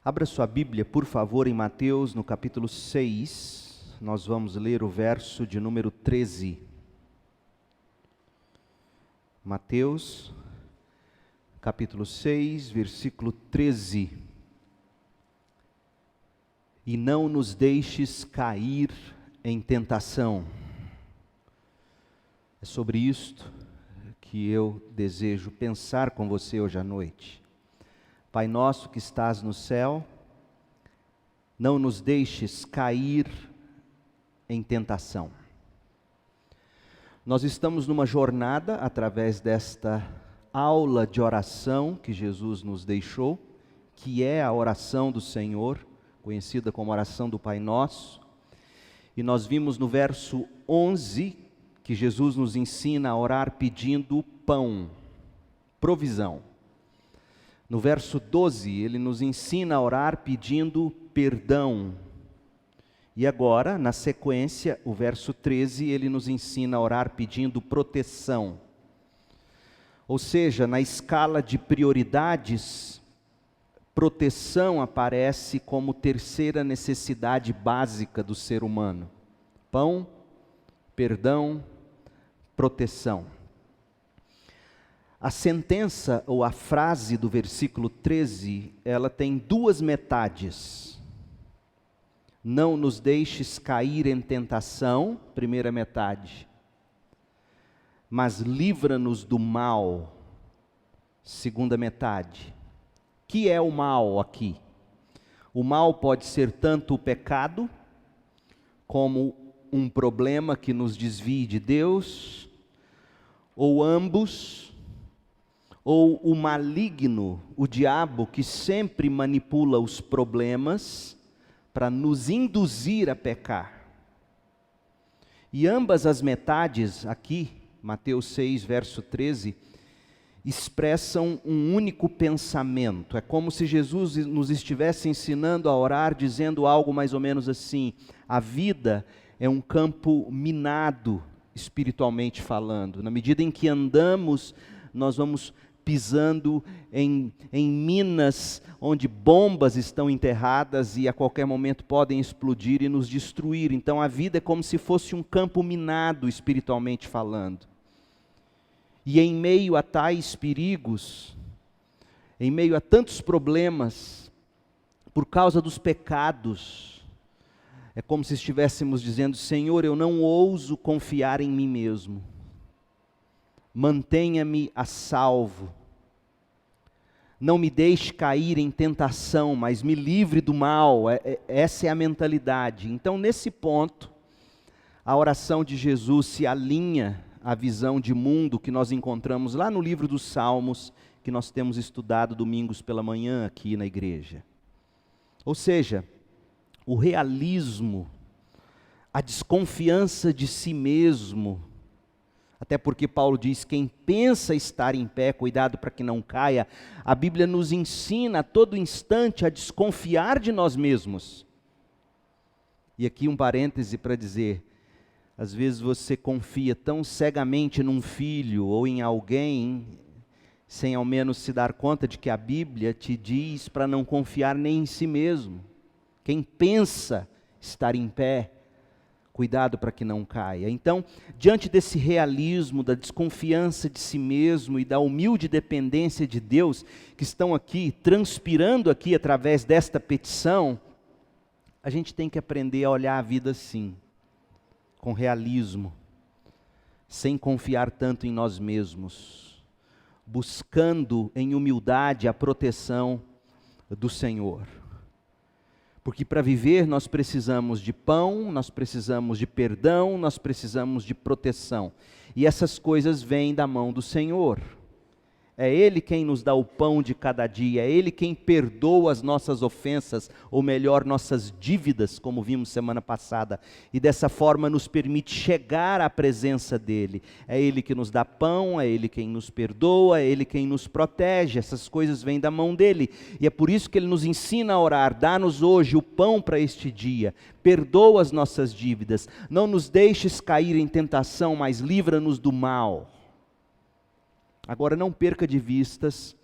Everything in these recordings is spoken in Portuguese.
Abra sua Bíblia, por favor, em Mateus, no capítulo 6. Nós vamos ler o verso de número 13. Mateus, capítulo 6, versículo 13. E não nos deixes cair em tentação. É sobre isto que eu desejo pensar com você hoje à noite. Pai nosso que estás no céu, não nos deixes cair em tentação. Nós estamos numa jornada através desta aula de oração que Jesus nos deixou, que é a oração do Senhor, conhecida como oração do Pai Nosso. E nós vimos no verso 11 que Jesus nos ensina a orar pedindo pão, provisão. No verso 12, ele nos ensina a orar pedindo perdão. E agora, na sequência, o verso 13, ele nos ensina a orar pedindo proteção. Ou seja, na escala de prioridades, proteção aparece como terceira necessidade básica do ser humano. Pão, perdão, proteção. A sentença ou a frase do versículo 13, ela tem duas metades. Não nos deixes cair em tentação, primeira metade. Mas livra-nos do mal, segunda metade. Que é o mal aqui? O mal pode ser tanto o pecado, como um problema que nos desvie de Deus, ou ambos, ou o maligno, o diabo, que sempre manipula os problemas para nos induzir a pecar. E ambas as metades aqui, Mateus 6, verso 13, expressam um único pensamento. É como se Jesus nos estivesse ensinando a orar, dizendo algo mais ou menos assim: a vida é um campo minado, espiritualmente falando. Na medida em que andamos, nós vamos pisando em minas onde bombas estão enterradas e a qualquer momento podem explodir e nos destruir. Então a vida é como se fosse um campo minado, espiritualmente falando. E em meio a tais perigos, em meio a tantos problemas, por causa dos pecados, é como se estivéssemos dizendo: Senhor, eu não ouso confiar em mim mesmo. Mantenha-me a salvo. Não me deixe cair em tentação, mas me livre do mal. Essa é a mentalidade. Então, nesse ponto, a oração de Jesus se alinha à visão de mundo que nós encontramos lá no livro dos Salmos, que nós temos estudado domingos pela manhã aqui na igreja. Ou seja, o realismo, a desconfiança de si mesmo, até porque Paulo diz: quem pensa estar em pé, cuidado para que não caia. A Bíblia nos ensina a todo instante a desconfiar de nós mesmos. E aqui um parêntese para dizer: às vezes você confia tão cegamente num filho ou em alguém, sem ao menos se dar conta de que a Bíblia te diz para não confiar nem em si mesmo. Quem pensa estar em pé, cuidado para que não caia. Então, diante desse realismo, da desconfiança de si mesmo e da humilde dependência de Deus, que estão aqui, transpirando aqui através desta petição, a gente tem que aprender a olhar a vida assim, com realismo, sem confiar tanto em nós mesmos, buscando em humildade a proteção do Senhor. Porque para viver nós precisamos de pão, nós precisamos de perdão, nós precisamos de proteção. E essas coisas vêm da mão do Senhor. É Ele quem nos dá o pão de cada dia, é Ele quem perdoa as nossas ofensas, ou melhor, nossas dívidas, como vimos semana passada. E dessa forma nos permite chegar à presença dEle. É Ele que nos dá pão, é Ele quem nos perdoa, é Ele quem nos protege. Essas coisas vêm da mão dEle. E é por isso que Ele nos ensina a orar: dá-nos hoje o pão para este dia. Perdoa as nossas dívidas. Não nos deixes cair em tentação, mas livra-nos do mal. Agora não perca de vistas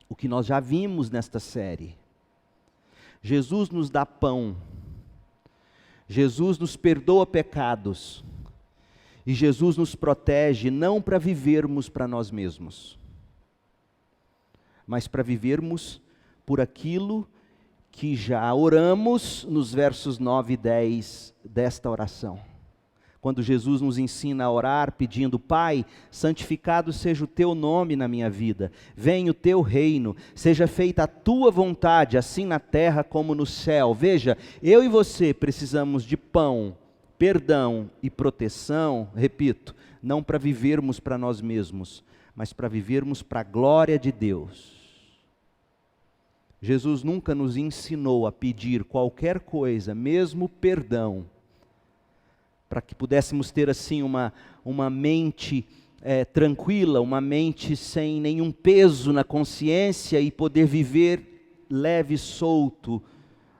o que nós já vimos nesta série. Jesus nos dá pão, Jesus nos perdoa pecados, e Jesus nos protege não para vivermos para nós mesmos, mas para vivermos por aquilo que já oramos nos versos 9 e 10 desta oração. Quando Jesus nos ensina a orar pedindo: Pai, santificado seja o teu nome na minha vida, venha o teu reino, seja feita a tua vontade, assim na terra como no céu. Veja, eu e você precisamos de pão, perdão e proteção, repito, não para vivermos para nós mesmos, mas para vivermos para a glória de Deus. Jesus nunca nos ensinou a pedir qualquer coisa, mesmo perdão, para que pudéssemos ter assim uma mente tranquila, uma mente sem nenhum peso na consciência e poder viver leve e solto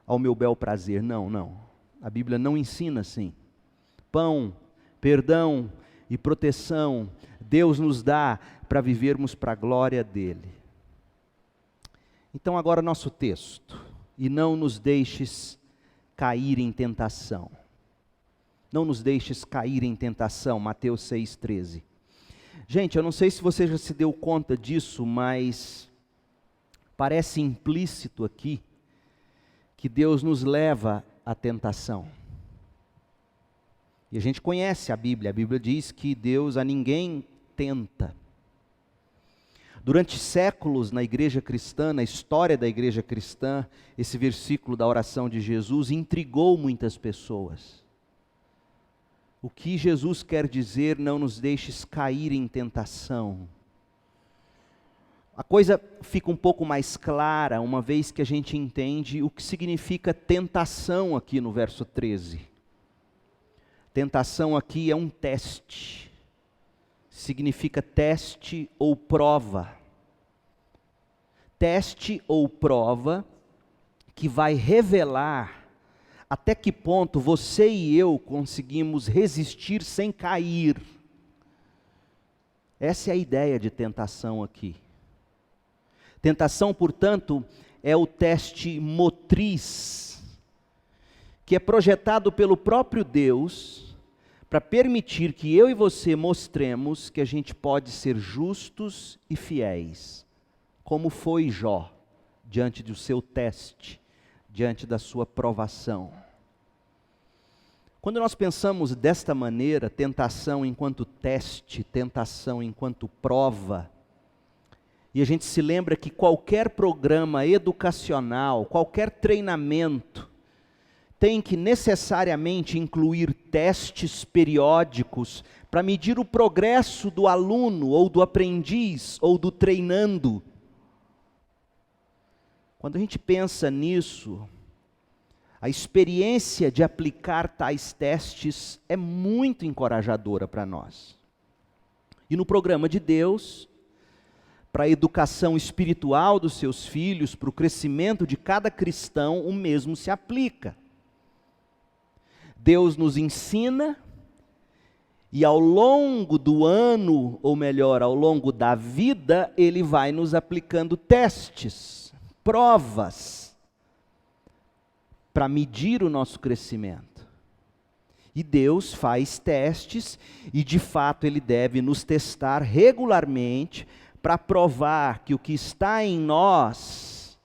ao meu bel prazer. Não. A Bíblia não ensina assim. Pão, perdão e proteção, Deus nos dá para vivermos para a glória dEle. Então agora nosso texto: e não nos deixes cair em tentação. Não nos deixes cair em tentação, Mateus 6,13. Gente, eu não sei se você já se deu conta disso, mas parece implícito aqui que Deus nos leva à tentação. E a gente conhece a Bíblia diz que Deus a ninguém tenta. Durante séculos na igreja cristã, na história da igreja cristã, esse versículo da oração de Jesus intrigou muitas pessoas. O que Jesus quer dizer, não nos deixes cair em tentação? A coisa fica um pouco mais clara, uma vez que a gente entende o que significa tentação aqui no verso 13. Tentação aqui é um teste, significa teste ou prova. Teste ou prova que vai revelar até que ponto você e eu conseguimos resistir sem cair. Essa é a ideia de tentação aqui. Tentação, portanto, é o teste motriz, que é projetado pelo próprio Deus, para permitir que eu e você mostremos que a gente pode ser justos e fiéis, como foi Jó, diante do seu teste, diante da sua provação. Quando nós pensamos desta maneira, tentação enquanto teste, tentação enquanto prova, e a gente se lembra que qualquer programa educacional, qualquer treinamento, tem que necessariamente incluir testes periódicos para medir o progresso do aluno, ou do aprendiz, ou do treinando. Quando a gente pensa nisso, a experiência de aplicar tais testes é muito encorajadora para nós. E no programa de Deus, para a educação espiritual dos seus filhos, para o crescimento de cada cristão, o mesmo se aplica. Deus nos ensina, e ao longo do ano, ou melhor, ao longo da vida, Ele vai nos aplicando testes, provas, para medir o nosso crescimento. E Deus faz testes, e de fato Ele deve nos testar regularmente, para provar que o que está em nós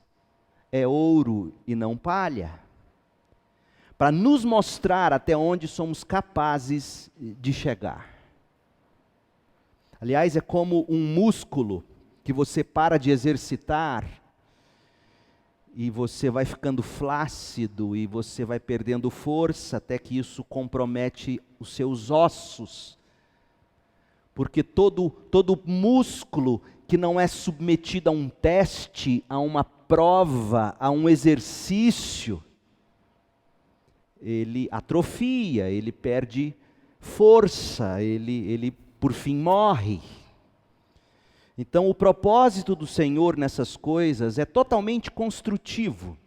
é ouro e não palha, para nos mostrar até onde somos capazes de chegar. Aliás, é como um músculo que você para de exercitar, e você vai ficando flácido, e você vai perdendo força, até que isso compromete os seus ossos. Porque todo músculo que não é submetido a um teste, a uma prova, a um exercício, ele atrofia, ele perde força, ele por fim morre. Então o propósito do Senhor nessas coisas é totalmente construtivo.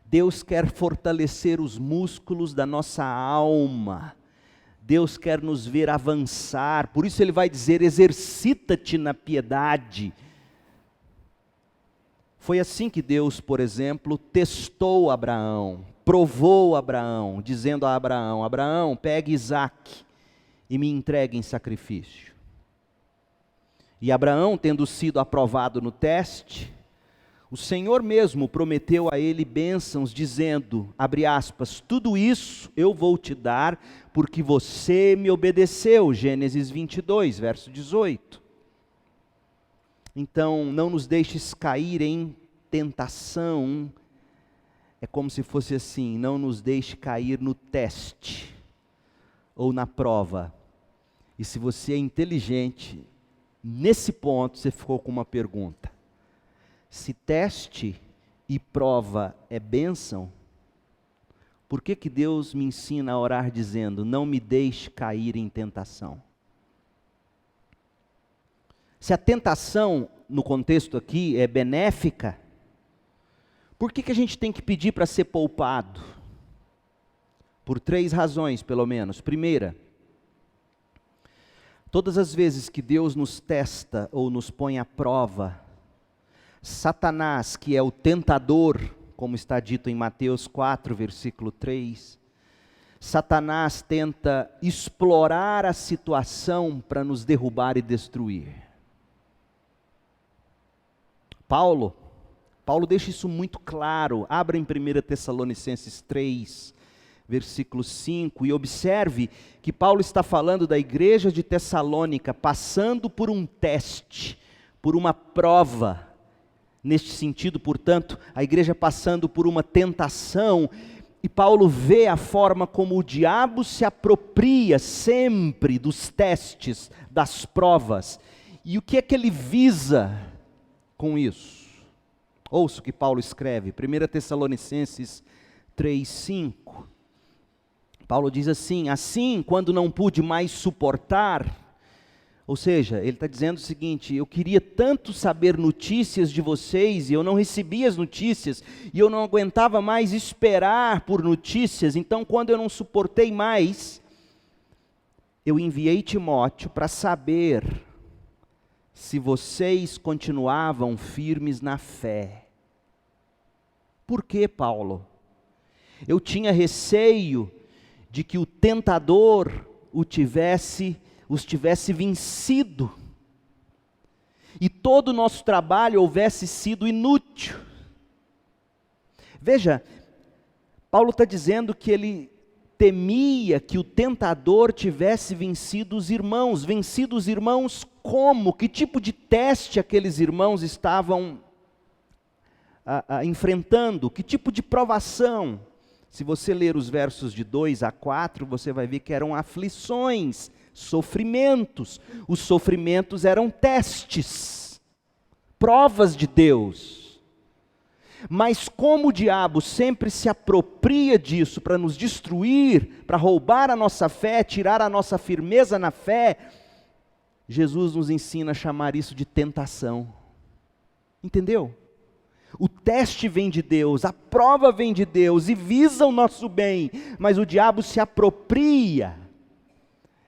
Deus quer fortalecer os músculos da nossa alma. Deus quer nos ver avançar, por isso Ele vai dizer: exercita-te na piedade. Foi assim que Deus, por exemplo, testou Abraão, provou Abraão, dizendo a Abraão: Abraão, pegue Isaque e me entregue em sacrifício. E Abraão, tendo sido aprovado no teste, o Senhor mesmo prometeu a ele bênçãos, dizendo, abre aspas, tudo isso eu vou te dar, porque você me obedeceu. Gênesis 22, verso 18. Então, não nos deixes cair em tentação. É como se fosse assim, não nos deixe cair no teste, ou na prova. E se você é inteligente, nesse ponto você ficou com uma pergunta. Se teste e prova é bênção, por que que Deus me ensina a orar dizendo, não me deixe cair em tentação? Se a tentação, no contexto aqui, é benéfica, por que que a gente tem que pedir para ser poupado? Por 3 razões, pelo menos. Primeira, todas as vezes que Deus nos testa ou nos põe à prova, Satanás, que é o tentador, como está dito em Mateus 4, versículo 3, Satanás tenta explorar a situação para nos derrubar e destruir. Paulo deixa isso muito claro. Abra em 1 Tessalonicenses 3, versículo 5, e observe que Paulo está falando da igreja de Tessalônica, passando por um teste, por uma prova. Neste sentido, portanto, a igreja passando por uma tentação, e Paulo vê a forma como o diabo se apropria sempre dos testes, das provas. E o que é que ele visa com isso? Ouça o que Paulo escreve, 1 Tessalonicenses 3:5. Paulo diz assim, assim, quando não pude mais suportar, ou seja, ele está dizendo o seguinte, eu queria tanto saber notícias de vocês, e eu não recebia as notícias, e eu não aguentava mais esperar por notícias, então quando eu não suportei mais, eu enviei Timóteo para saber se vocês continuavam firmes na fé. Por que, Paulo? Eu tinha receio de que o tentador os tivesse vencido, e todo o nosso trabalho houvesse sido inútil. Veja, Paulo está dizendo que ele temia que o tentador tivesse vencido os irmãos. Vencido os irmãos como? Que tipo de teste aqueles irmãos estavam enfrentando? Que tipo de provação? Se você ler os versos de 2 a 4, você vai ver que eram aflições, sofrimentos. Os sofrimentos eram testes, provas de Deus. Mas como o diabo sempre se apropria disso para nos destruir, para roubar a nossa fé, tirar a nossa firmeza na fé, Jesus nos ensina a chamar isso de tentação. Entendeu? O teste vem de Deus, a prova vem de Deus e visa o nosso bem, mas o diabo se apropria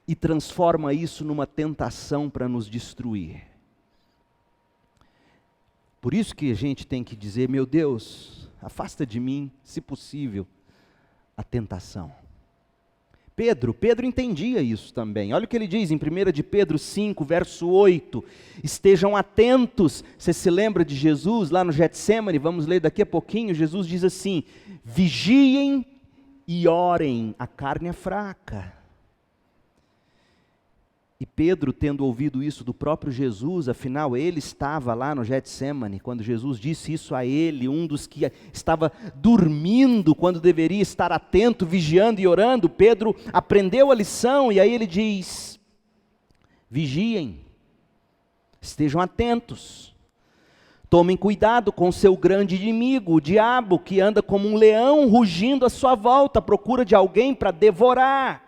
e transforma isso numa tentação para nos destruir. Por isso que a gente tem que dizer, meu Deus, afasta de mim, se possível, a tentação. Pedro entendia isso também. Olha o que ele diz em 1 de Pedro 5, verso 8. Estejam atentos. Você se lembra de Jesus lá no Getsêmani? Vamos ler daqui a pouquinho. Jesus diz assim, vigiem e orem, a carne é fraca. E Pedro, tendo ouvido isso do próprio Jesus, afinal ele estava lá no Getsêmani, quando Jesus disse isso a ele, um dos que estava dormindo, quando deveria estar atento, vigiando e orando, Pedro aprendeu a lição, e aí ele diz, vigiem, estejam atentos, tomem cuidado com seu grande inimigo, o diabo, que anda como um leão rugindo à sua volta, à procura de alguém para devorar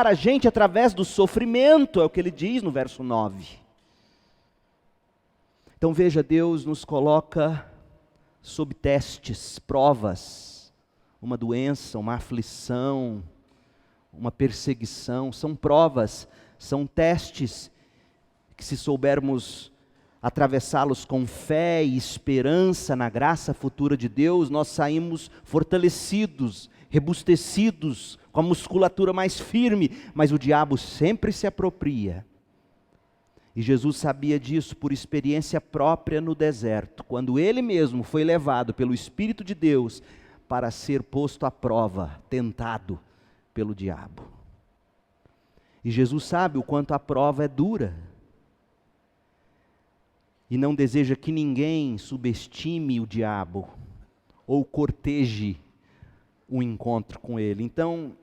a gente através do sofrimento, é o que ele diz no verso 9. Então veja, Deus nos coloca sob testes, provas, uma doença, uma aflição, uma perseguição, são provas, são testes, que se soubermos atravessá-los com fé e esperança na graça futura de Deus, nós saímos fortalecidos, robustecidos, com a musculatura mais firme, mas o diabo sempre se apropria. E Jesus sabia disso por experiência própria no deserto, quando ele mesmo foi levado pelo Espírito de Deus para ser posto à prova, tentado pelo diabo. E Jesus sabe o quanto a prova é dura. E não deseja que ninguém subestime o diabo ou corteje o encontro com ele. Então,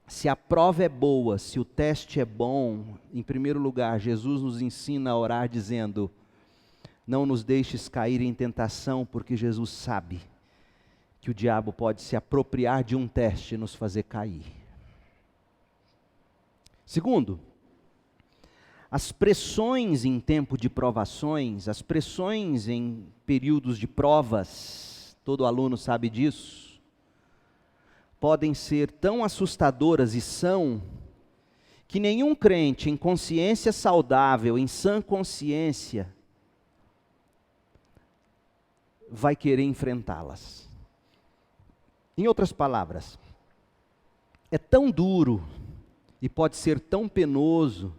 se a prova é boa, se o teste é bom, em primeiro lugar, Jesus nos ensina a orar dizendo: não nos deixes cair em tentação, porque Jesus sabe que o diabo pode se apropriar de um teste e nos fazer cair. Segundo, as pressões em tempo de provações, as pressões em períodos de provas, todo aluno sabe disso, podem ser tão assustadoras e são, que nenhum crente em consciência saudável, em sã consciência, vai querer enfrentá-las. Em outras palavras, é tão duro e pode ser tão penoso,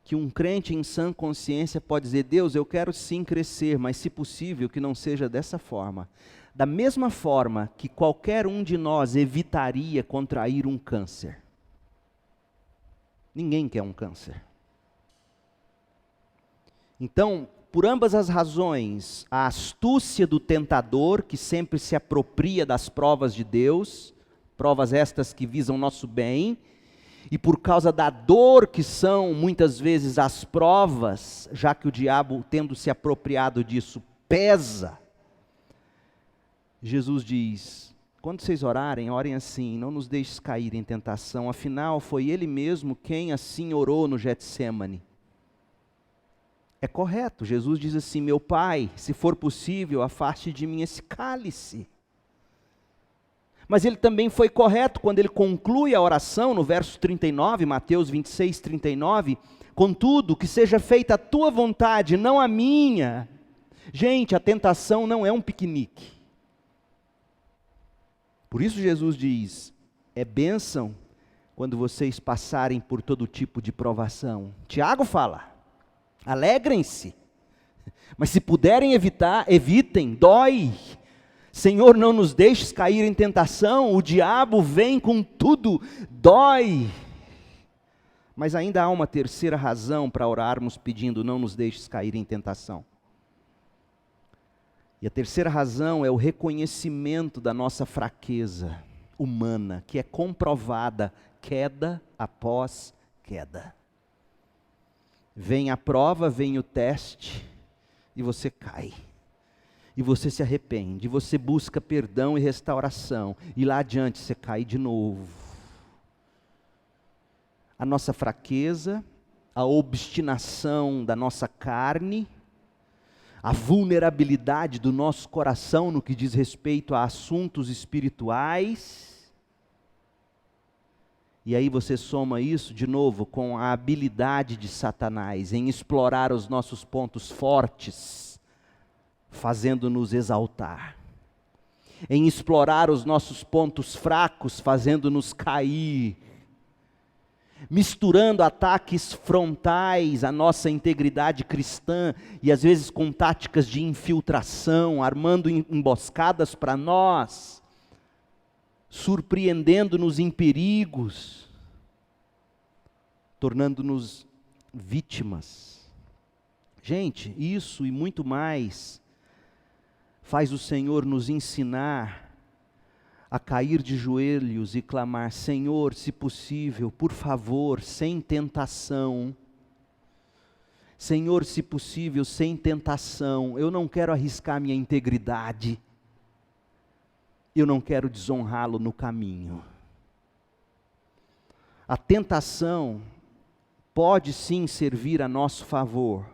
que um crente em sã consciência pode dizer: Deus, eu quero sim crescer, mas se possível que não seja dessa forma. Da mesma forma que qualquer um de nós evitaria contrair um câncer. Ninguém quer um câncer. Então, por ambas as razões, a astúcia do tentador, que sempre se apropria das provas de Deus, provas estas que visam nosso bem, e por causa da dor que são muitas vezes as provas, já que o diabo, tendo se apropriado disso, pesa. Jesus diz: quando vocês orarem, orem assim: não nos deixes cair em tentação, afinal foi Ele mesmo quem assim orou no Getsêmani. É correto, Jesus diz assim: meu Pai, se for possível, afaste de mim esse cálice. Mas ele também foi correto quando ele conclui a oração no verso 39, Mateus 26, 39, contudo, que seja feita a tua vontade, não a minha. Gente, a tentação não é um piquenique. Por isso Jesus diz: é bênção quando vocês passarem por todo tipo de provação. Tiago fala: alegrem-se, mas se puderem evitar, evitem, dói. Senhor, não nos deixes cair em tentação, o diabo vem com tudo, dói. Mas ainda há uma terceira razão para orarmos pedindo: não nos deixes cair em tentação. E a terceira razão é o reconhecimento da nossa fraqueza humana, que é comprovada queda após queda. Vem a prova, vem o teste, e você cai. E você se arrepende, você busca perdão e restauração, e lá adiante você cai de novo. A nossa fraqueza, a obstinação da nossa carne, a vulnerabilidade do nosso coração no que diz respeito a assuntos espirituais, e aí você soma isso de novo com a habilidade de Satanás em explorar os nossos pontos fortes, fazendo-nos exaltar, em explorar os nossos pontos fracos, fazendo-nos cair, misturando ataques frontais à nossa integridade cristã, e às vezes com táticas de infiltração, armando emboscadas para nós, surpreendendo-nos em perigos, tornando-nos vítimas. Gente, isso e muito mais faz o Senhor nos ensinar a cair de joelhos e clamar: Senhor, se possível, por favor, sem tentação. Senhor, se possível, sem tentação. Eu não quero arriscar minha integridade. Eu não quero desonrá-lo no caminho. A tentação pode sim servir a nosso favor,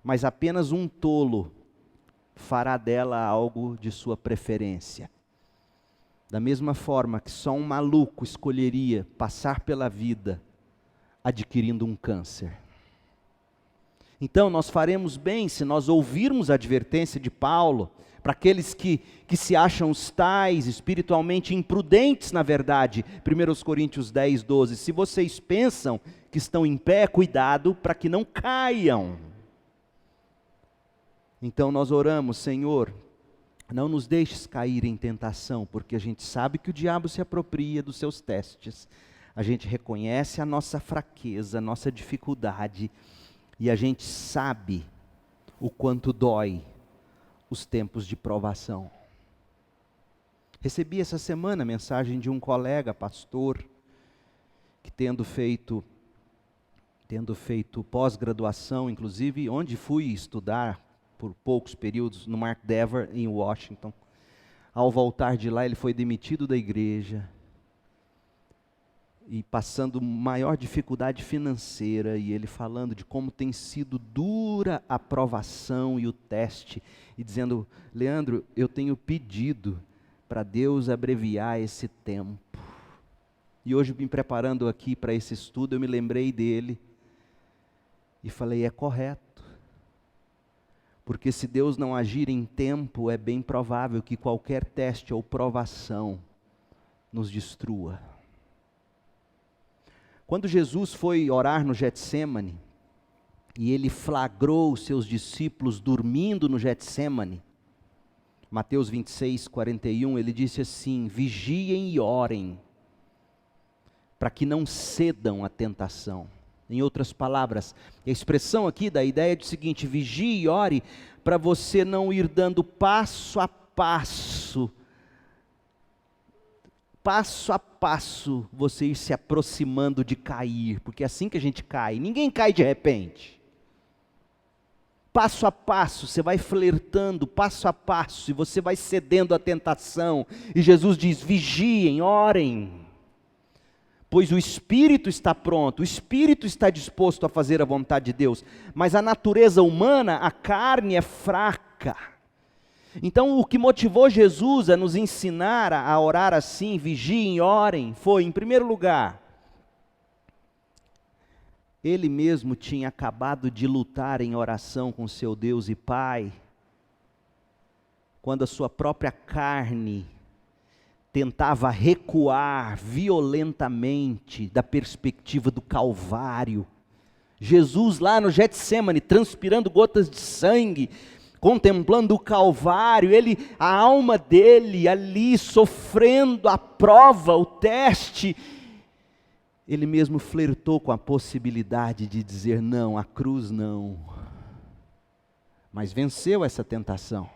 mas apenas um tolo fará dela algo de sua preferência. Da mesma forma que só um maluco escolheria passar pela vida adquirindo um câncer. Então nós faremos bem se nós ouvirmos a advertência de Paulo, para aqueles que se acham os tais, espiritualmente imprudentes na verdade. 1 Coríntios 10, 12, se vocês pensam que estão em pé, cuidado para que não caiam. Então nós oramos: Senhor, não nos deixes cair em tentação, porque a gente sabe que o diabo se apropria dos seus testes. A gente reconhece a nossa fraqueza, a nossa dificuldade, e a gente sabe o quanto dói os tempos de provação. Recebi essa semana a mensagem de um colega pastor, que tendo feito pós-graduação, inclusive, onde fui estudar por poucos períodos, no Mark Dever, em Washington. Ao voltar de lá, ele foi demitido da igreja, e passando maior dificuldade financeira, e ele falando de como tem sido dura a provação e o teste, e dizendo: Leandro, eu tenho pedido para Deus abreviar esse tempo. E hoje, me preparando aqui para esse estudo, eu me lembrei dele, e falei: é correto, porque se Deus não agir em tempo, é bem provável que qualquer teste ou provação nos destrua. Quando Jesus foi orar no Getsêmani, e ele flagrou os seus discípulos dormindo no Getsêmani, Mateus 26, 41, ele disse assim: vigiem e orem, para que não cedam à tentação. Em outras palavras, a expressão aqui da ideia é o seguinte: vigie e ore, para você não ir dando passo a passo, você ir se aproximando de cair, porque é assim que a gente cai, ninguém cai de repente. Passo a passo, você vai flertando, passo a passo, e você vai cedendo à tentação, e Jesus diz: vigiem, orem, pois o espírito está pronto, o espírito está disposto a fazer a vontade de Deus, mas a natureza humana, a carne é fraca. Então o que motivou Jesus a nos ensinar a orar assim, vigiem, orem, foi, em primeiro lugar, ele mesmo tinha acabado de lutar em oração com seu Deus e Pai, quando a sua própria carne tentava recuar violentamente da perspectiva do Calvário. Jesus lá no Getsêmani, transpirando gotas de sangue, contemplando o Calvário, a alma dele ali sofrendo a prova, o teste, ele mesmo flertou com a possibilidade de dizer: não, a cruz não, mas venceu essa tentação.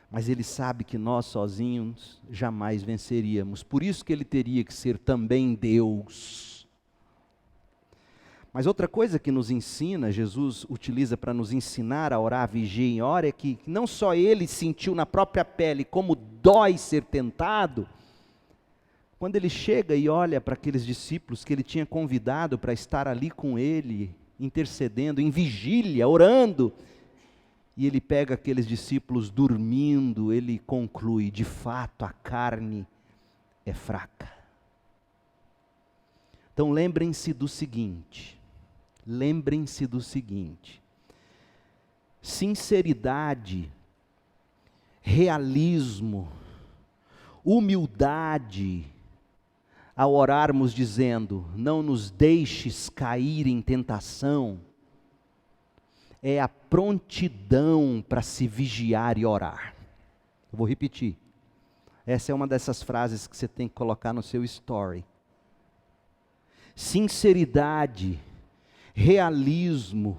Mas ele sabe que nós sozinhos jamais venceríamos, por isso que ele teria que ser também Deus. Mas outra coisa que nos ensina, Jesus utiliza para nos ensinar a orar, vigiem e ore, é que não só ele sentiu na própria pele como dói ser tentado, quando ele chega e olha para aqueles discípulos que ele tinha convidado para estar ali com ele, intercedendo, em vigília, orando, e ele pega aqueles discípulos dormindo, ele conclui: de fato a carne é fraca. Então lembrem-se do seguinte, sinceridade, realismo, humildade, ao orarmos dizendo: não nos deixes cair em tentação, é a prontidão para se vigiar e orar. Eu vou repetir, essa é uma dessas frases que você tem que colocar no seu story. Sinceridade, realismo,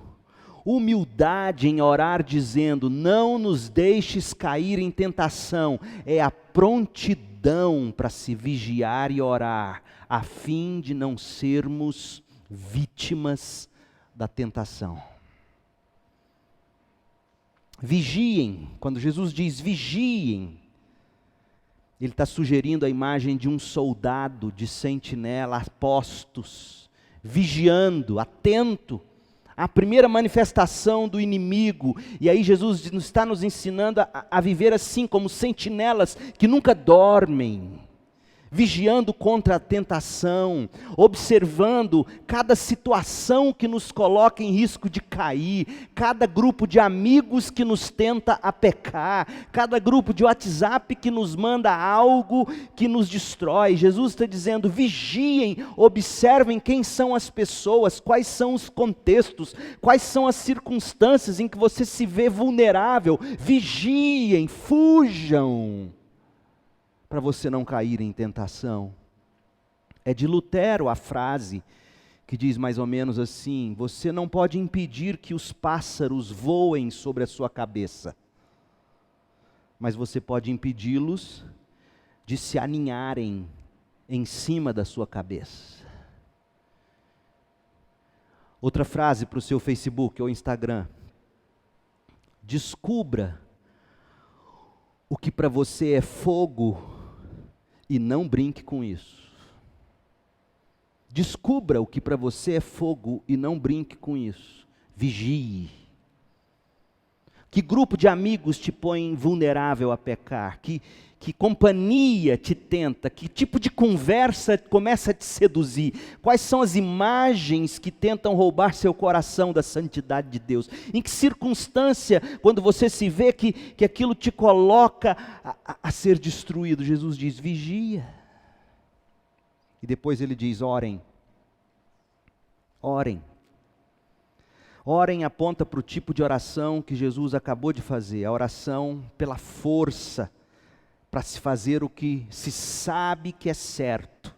humildade em orar dizendo: não nos deixes cair em tentação, é a prontidão para se vigiar e orar, a fim de não sermos vítimas da tentação. Vigiem, quando Jesus diz vigiem, ele está sugerindo a imagem de um soldado de sentinela, a postos, vigiando, atento à primeira manifestação do inimigo. E aí Jesus está nos ensinando a viver assim, como sentinelas que nunca dormem, vigiando contra a tentação, observando cada situação que nos coloca em risco de cair, cada grupo de amigos que nos tenta a pecar, cada grupo de WhatsApp que nos manda algo que nos destrói. Jesus está dizendo: vigiem, observem quem são as pessoas, quais são os contextos, quais são as circunstâncias em que você se vê vulnerável. Vigiem, fujam, para você não cair em tentação. É de Lutero a frase que diz mais ou menos assim: você não pode impedir que os pássaros voem sobre a sua cabeça, mas você pode impedi-los de se aninharem em cima da sua cabeça. Outra frase para o seu Facebook ou Instagram: descubra o que para você é fogo e não brinque com isso. Descubra o que para você é fogo e não brinque com isso. Vigie. Que grupo de amigos te põe vulnerável a pecar? Que companhia te tenta? Que tipo de conversa começa a te seduzir? Quais são as imagens que tentam roubar seu coração da santidade de Deus? Em que circunstância, quando você se vê que aquilo te coloca a ser destruído? Jesus diz: vigia. E depois ele diz: orem. Orem. Orem aponta para o tipo de oração que Jesus acabou de fazer, a oração pela força, para se fazer o que se sabe que é certo.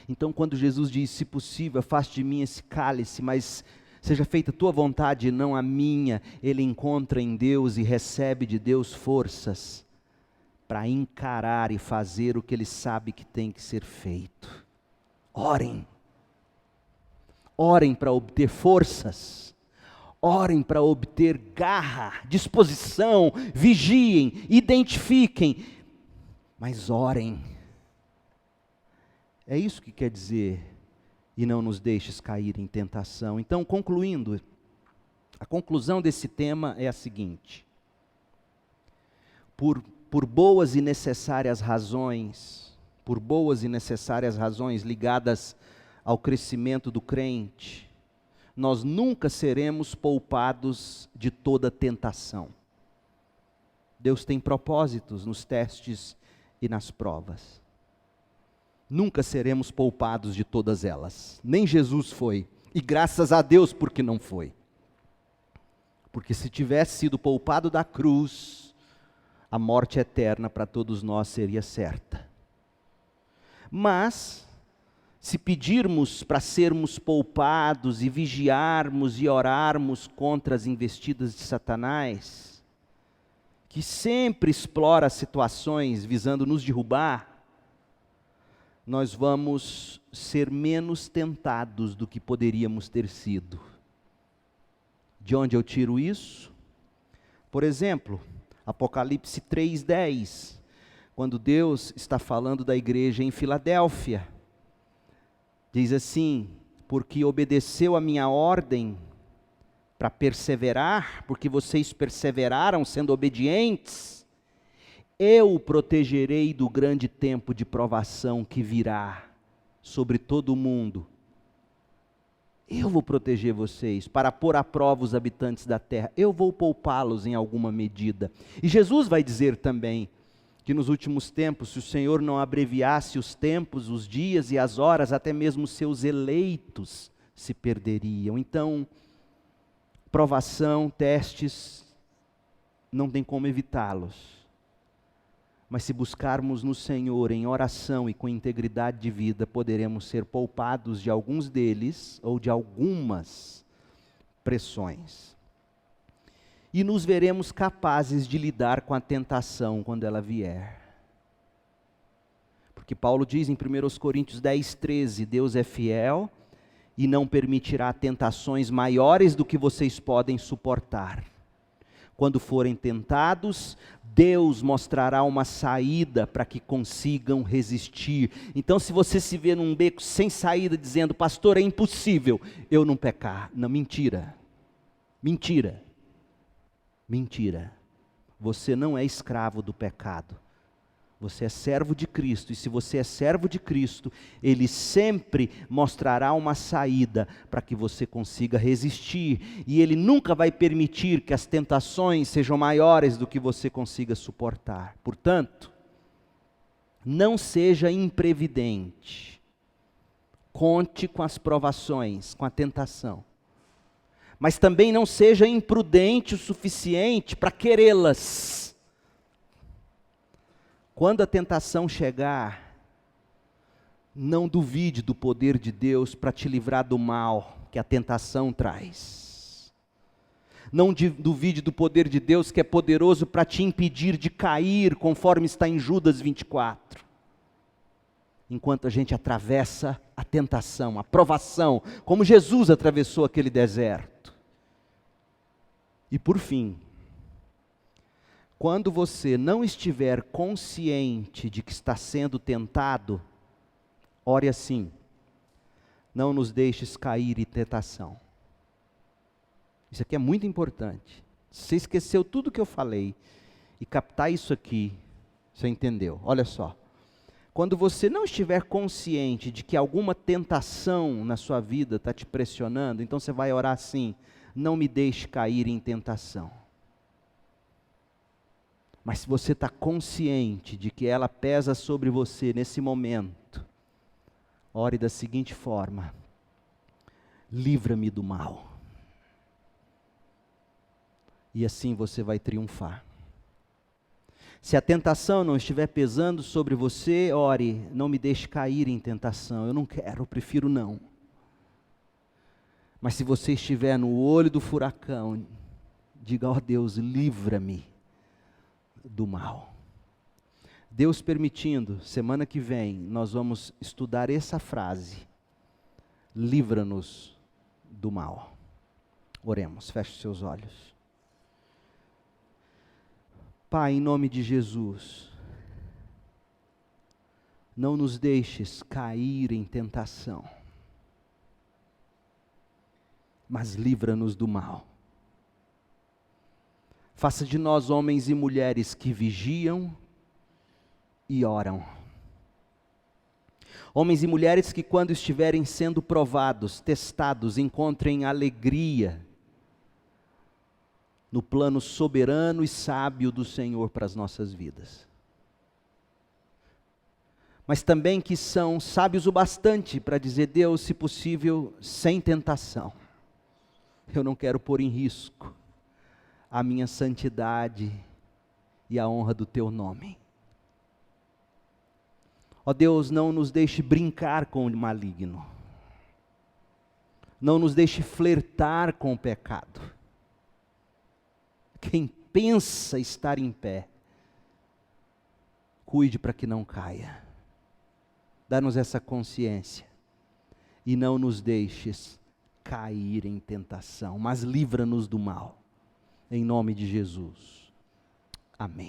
Então, quando Jesus diz: se possível, afaste de mim esse cálice, mas seja feita a tua vontade e não a minha, ele encontra em Deus e recebe de Deus forças para encarar e fazer o que ele sabe que tem que ser feito. Orem. Orem para obter forças. Orem para obter garra, disposição, vigiem, identifiquem, mas orem. É isso que quer dizer: e não nos deixes cair em tentação. Então, concluindo, a conclusão desse tema é a seguinte: por boas e necessárias razões, ligadas ao crescimento do crente, nós nunca seremos poupados de toda tentação. Deus tem propósitos nos testes e nas provas. Nunca seremos poupados de todas elas. Nem Jesus foi. E graças a Deus porque não foi. Porque se tivesse sido poupado da cruz, a morte eterna para todos nós seria certa. Mas se pedirmos para sermos poupados e vigiarmos e orarmos contra as investidas de Satanás, que sempre explora situações visando nos derrubar, nós vamos ser menos tentados do que poderíamos ter sido. De onde eu tiro isso? Por exemplo, Apocalipse 3:10, quando Deus está falando da igreja em Filadélfia, diz assim: porque obedeceu a minha ordem para perseverar, porque vocês perseveraram sendo obedientes, eu o protegerei do grande tempo de provação que virá sobre todo o mundo. Eu vou proteger vocês para pôr à prova os habitantes da terra. Eu vou poupá-los em alguma medida. E Jesus vai dizer também que nos últimos tempos, se o Senhor não abreviasse os tempos, os dias e as horas, até mesmo seus eleitos se perderiam. Então, provação, testes, não tem como evitá-los. Mas se buscarmos no Senhor em oração e com integridade de vida, poderemos ser poupados de alguns deles ou de algumas pressões. E nos veremos capazes de lidar com a tentação quando ela vier. Porque Paulo diz em 1 Coríntios 10:13, Deus é fiel e não permitirá tentações maiores do que vocês podem suportar. Quando forem tentados, Deus mostrará uma saída para que consigam resistir. Então, se você se vê num beco sem saída, dizendo: pastor, é impossível eu não pecar. Não, mentira. Mentira. Mentira. Você não é escravo do pecado. Você é servo de Cristo, e se você é servo de Cristo, Ele sempre mostrará uma saída para que você consiga resistir, e Ele nunca vai permitir que as tentações sejam maiores do que você consiga suportar. Portanto, não seja imprevidente, conte com as provações, com a tentação, mas também não seja imprudente o suficiente para querê-las. Quando a tentação chegar, não duvide do poder de Deus para te livrar do mal que a tentação traz. Não duvide do poder de Deus que é poderoso para te impedir de cair, conforme está em Judas 24. Enquanto a gente atravessa a tentação, a provação, como Jesus atravessou aquele deserto. E por fim, quando você não estiver consciente de que está sendo tentado, ore assim: não nos deixes cair em tentação. Isso aqui é muito importante. Se você esqueceu tudo que eu falei e captar isso aqui, você entendeu. Olha só. Quando você não estiver consciente de que alguma tentação na sua vida está te pressionando, então você vai orar assim: não me deixe cair em tentação. Mas se você está consciente de que ela pesa sobre você nesse momento, ore da seguinte forma: livra-me do mal. E assim você vai triunfar. Se a tentação não estiver pesando sobre você, ore: não me deixe cair em tentação. Eu não quero, eu prefiro não. Mas se você estiver no olho do furacão, diga: ó Deus, livra-me do mal. Deus permitindo, semana que vem, nós vamos estudar essa frase: livra-nos do mal. Oremos, feche seus olhos. Pai, em nome de Jesus, não nos deixes cair em tentação, mas livra-nos do mal. Faça de nós homens e mulheres que vigiam e oram. Homens e mulheres que, quando estiverem sendo provados, testados, encontrem alegria no plano soberano e sábio do Senhor para as nossas vidas. Mas também que são sábios o bastante para dizer: Deus, se possível, sem tentação. Eu não quero pôr em risco a minha santidade e a honra do Teu nome. Ó Deus, não nos deixe brincar com o maligno. Não nos deixe flertar com o pecado. Quem pensa estar em pé, cuide para que não caia. Dá-nos essa consciência e não nos deixes cair em tentação, mas livra-nos do mal. Em nome de Jesus. Amém.